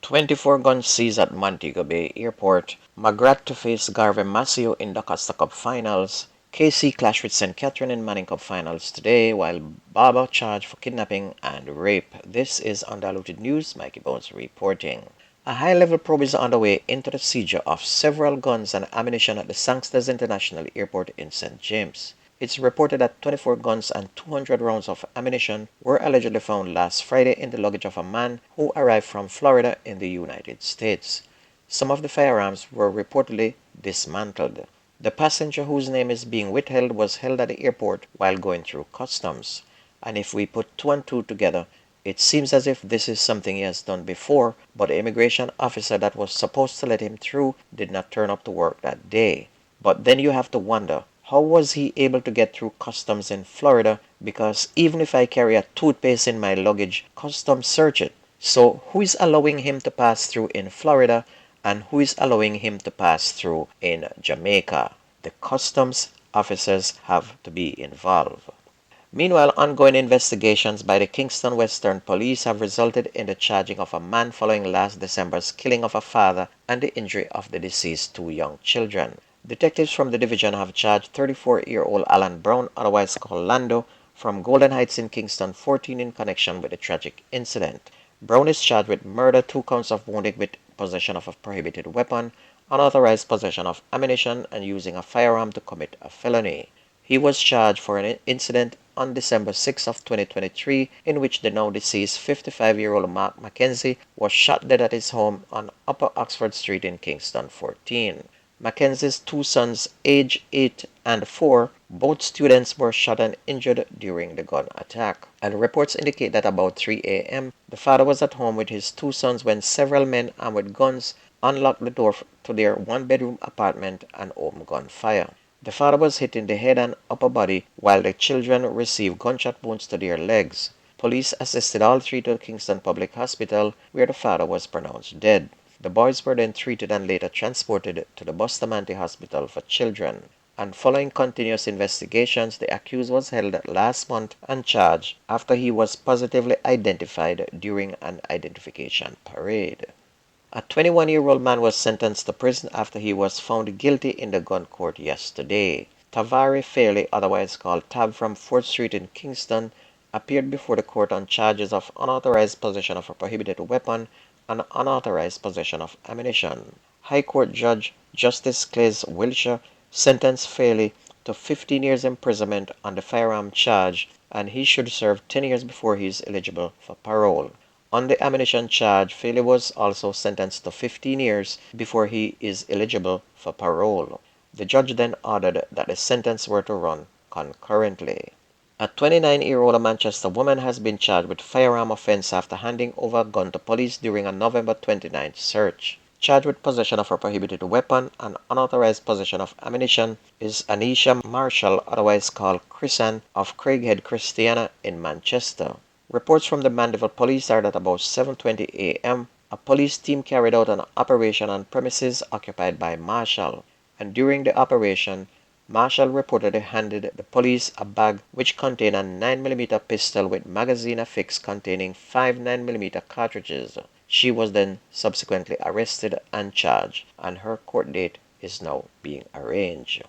24 guns seized at Montego Bay Airport. McGrath to face Garvey Maceo in Dacosta Cup finals. KC clash with St. Catherine in Manning Cup finals today, while Barber charged for kidnapping and rape. This is Undiluted News. Mikey Bones reporting. A high-level probe is underway into the seizure of several guns and ammunition at the Sangsters International Airport in St. James. It's reported that 24 guns and 200 rounds of ammunition were allegedly found last Friday in the luggage of a man who arrived from Florida in the United States. Some of the firearms were reportedly dismantled. The passenger, whose name is being withheld, was held at the airport while going through customs. And if we put two and two together, it seems as if this is something he has done before, but the immigration officer that was supposed to let him through did not turn up to work that day. But then you have to wonder, how was he able to get through customs in Florida? Because even if I carry a toothpaste in my luggage, customs search it. So who is allowing him to pass through in Florida, and who is allowing him to pass through in Jamaica? The customs officers have to be involved. Meanwhile, ongoing investigations by the Kingston Western Police have resulted in the charging of a man following last December's killing of a father and the injury of the deceased two young children. Detectives from the division have charged 34-year-old Alan Brown, otherwise called Lando, from Golden Heights in Kingston 14 in connection with the tragic incident. Brown is charged with murder, 2 counts of wounding with possession of a prohibited weapon, unauthorized possession of ammunition, and using a firearm to commit a felony. He was charged for an incident on December 6 of 2023 in which the now deceased 55-year-old Mark Mackenzie was shot dead at his home on Upper Oxford Street in Kingston 14. Mackenzie's 2 sons, aged 8 and 4, both students, were shot and injured during the gun attack. And reports indicate that about 3 a.m., the father was at home with his 2 sons when several men armed with guns unlocked the door to their 1-bedroom apartment and opened gunfire. The father was hit in the head and upper body, while the children received gunshot wounds to their legs. Police assisted all 3 to Kingston Public Hospital, where the father was pronounced dead. The boys were then treated and later transported to the Bustamante Hospital for Children. And following continuous investigations, the accused was held last month and charged after he was positively identified during an identification parade. A 21-year-old man was sentenced to prison after he was found guilty in the gun court yesterday. Tavare Fairley, otherwise called Tab, from 4th Street in Kingston, appeared before the court on charges of unauthorized possession of a prohibited weapon and unauthorized possession of ammunition. High Court Judge Justice Claes Wilshire sentenced Fairley to 15 years imprisonment on the firearm charge, and he should serve 10 years before he is eligible for parole. On the ammunition charge, Fairley was also sentenced to 15 years before he is eligible for parole. The judge then ordered that the sentence were to run concurrently. A 29-year-old Manchester woman has been charged with firearm offense after handing over a gun to police during a November 29th search. Charged with possession of a prohibited weapon and unauthorized possession of ammunition is Anisha Marshall, otherwise called Chrisan, of Craighead, Christiana in Manchester. Reports from the Mandeville Police are that about 7:20 a.m., a police team carried out an operation on premises occupied by Marshall, and during the operation, Marshall reportedly handed the police a bag which contained a 9mm pistol with magazine affixed containing 5 9mm cartridges. She was then subsequently arrested and charged, and her court date is now being arranged.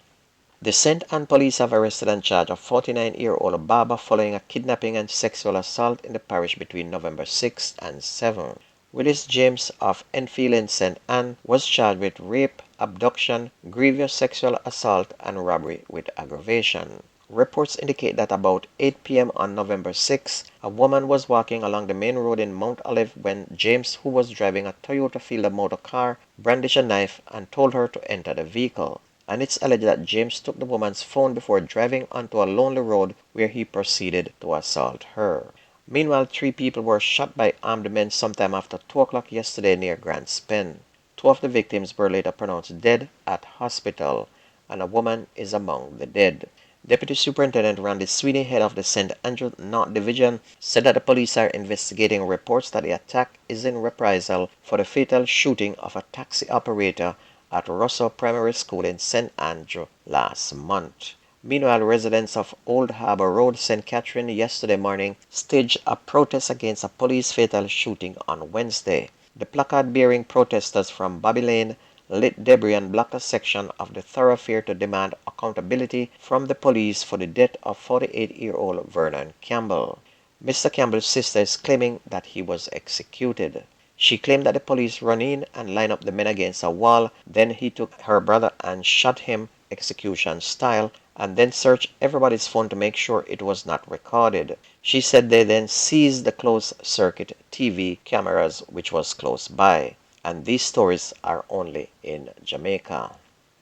The St. Anne police have arrested and charged a 49-year-old Barber following a kidnapping and sexual assault in the parish between November 6 and 7. Willis James of Enfield in St. Anne was charged with rape, abduction, grievous sexual assault, and robbery with aggravation. Reports indicate that about 8 p.m. on November 6, a woman was walking along the main road in Mount Olive when James, who was driving a Toyota Fielder motor car, brandished a knife and told her to enter the vehicle. And it's alleged that James took the woman's phone before driving onto a lonely road where he proceeded to assault her. Meanwhile, 3 people were shot by armed men sometime after 2 o'clock yesterday near Grants Pen. 2 of the victims were later pronounced dead at hospital, and a woman is among the dead. Deputy Superintendent Randy Sweeney, head of the St. Andrew North Division, said that the police are investigating reports that the attack is in reprisal for the fatal shooting of a taxi operator at Russell Primary School in St. Andrew last month. Meanwhile, residents of Old Harbour Road, St. Catherine, yesterday morning staged a protest against a police fatal shooting on Wednesday. The placard-bearing protesters from Bobby Lane lit debris and blocked a section of the thoroughfare to demand accountability from the police for the death of 48-year-old Vernon Campbell. Mr. Campbell's sister is claiming that he was executed. She claimed that the police run in and line up the men against a wall, then he took her brother and shot him execution style, and then searched everybody's phone to make sure it was not recorded. She said they then seized the closed-circuit TV cameras which was close by. And these stories are only in Jamaica.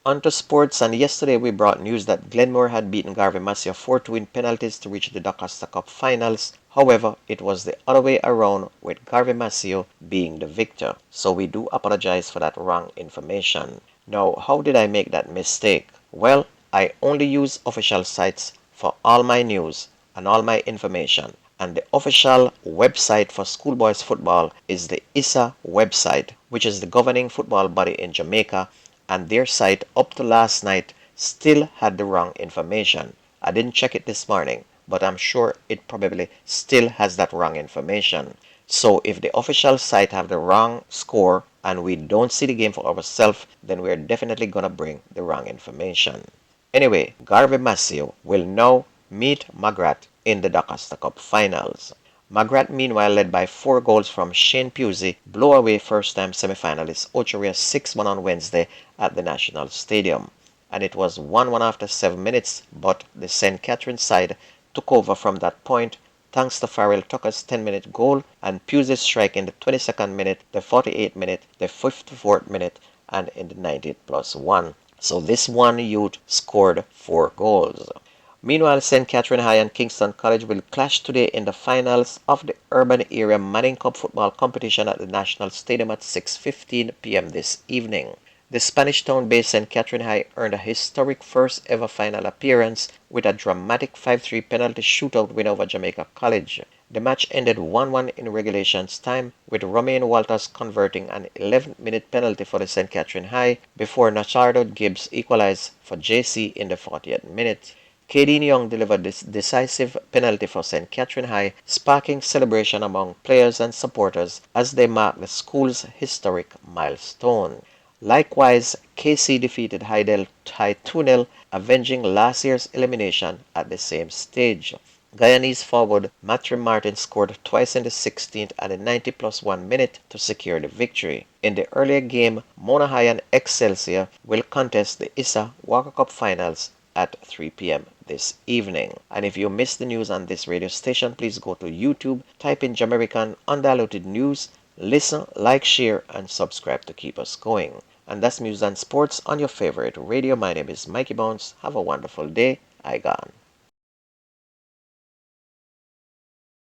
On to sports, and yesterday we brought news that Glenmore had beaten Garvey Maceo 4-2 in penalties to reach the Dacosta Cup finals. However, it was the other way around, with Garvey Maceo being the victor. So we do apologize for that wrong information. Now, how did I make that mistake? Well, I only use official sites for all my news and all my information. And the official website for schoolboys football is the ISA website, which is the governing football body in Jamaica, and their site up to last night still had the wrong information. I didn't check it this morning, but I'm sure it probably still has that wrong information. So if the official site have the wrong score and we don't see the game for ourselves, then we're definitely gonna bring the wrong information. Anyway, Garvey Maceo will now meet McGrath in the Dacosta Cup finals. McGrath, meanwhile, led by 4 goals from Shane Pusey, blew away first-time semi-finalist Ochoa 6-1 on Wednesday at the National Stadium. And it was 1-1 after 7 minutes, but the St. Catherine side took over from that point thanks to Farrell Tucker's 10-minute goal and Pusey's strike in the 22nd minute, the 48th minute, the 54th minute, and in the 90th plus 1. So this one youth scored 4 goals. Meanwhile, St. Catherine High and Kingston College will clash today in the finals of the Urban Area Manning Cup football competition at the National Stadium at 6:15 p.m. this evening. The Spanish town-based St. Catherine High earned a historic first ever final appearance with a dramatic 5-3 penalty shootout win over Jamaica College. The match ended 1-1 in regulations time, with Romaine Walters converting an 11th-minute penalty for the St. Catherine High before Nachardo Gibbs equalized for JC in the 40th minute. Kadeen Young delivered this decisive penalty for St. Catherine High, sparking celebration among players and supporters as they mark the school's historic milestone. Likewise, KC defeated Hydel High 2-0, avenging last year's elimination at the same stage. Guyanese forward Matthew Martin scored twice in the 16th and the 90 plus 1 minute to secure the victory. In the earlier game, Mona High and Excelsior will contest the ISA Walker Cup finals at 3 p.m. this evening. And if you missed the news on this radio station, please go to YouTube, type in Jamerican Undiluted News, listen, like, share, and subscribe to keep us going. And that's news and sports on your favorite radio. My name is Mikey Bounce. Have a wonderful day. I gone.